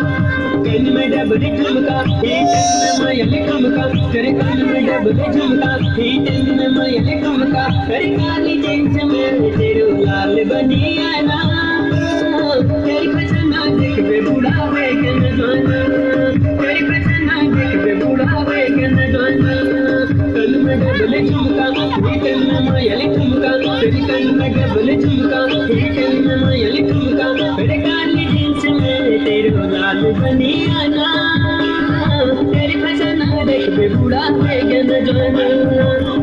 double झुमका मयल ठुमका तेरे कान में डबल झुमका हीटन में मयल ठुमका तेरे काली जींस में तेरे लाल बनी आना तेरी पसंद देख बे बुढ़ावे के न जाना तेरी पसंद देख बे बुढ़ावे के न जाना कान में डबल झुमका हीटन में मयल ठुमका तेरे कान में डबल झुमका हीटन में मयल ठुमका तेरे काली जींस में तेरे लाल बनी आना तेरी पसंद देख बे बुढ़ावे के न जाना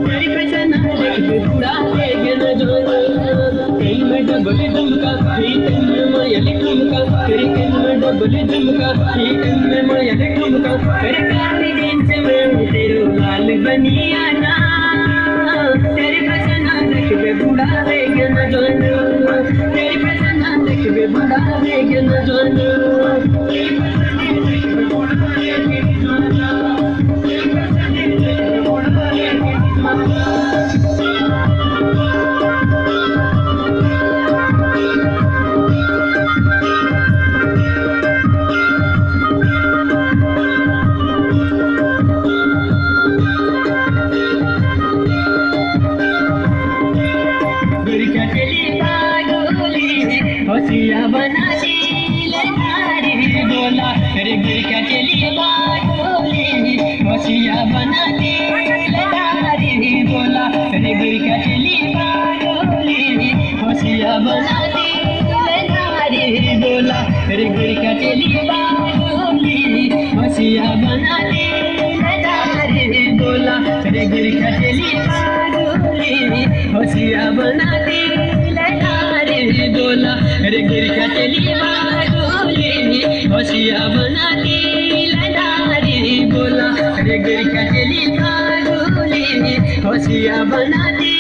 तेरी पसंद देख बे बुढ़ावे के न जाना कहीं में डबल झुमका हीटन में मयल ठुमका तेरी कान में डबल झुमका हीटन में मयल ठुमका तेरे काली जींस में तेरे लाल बनी आना तेरी पसंद देख बे बुढ़ावे के न जाना तेरी पसंद देख बे बुढ़ावे के न जाना तेरी पसंद देख बे बुढ़ावे के न जाना तेरी पसंद देख बे बुढ़ावे के न होशिया बना दी लतारी बोला अरे गिरका चली बाडोली होशिया बना दी लतारी बोला अरे गिरका चली बाडोली होशिया बना दी लतारी बोला अरे गिरका चली बाडोली होशिया बना दी लतारी बोला अरे गिरका चली बाडोली होशिया बना दी बोला अरे गिरका चली बाडोली होशिया बना दी लतारी बोला अरे गिरका चली बाडोली होशिया बना दी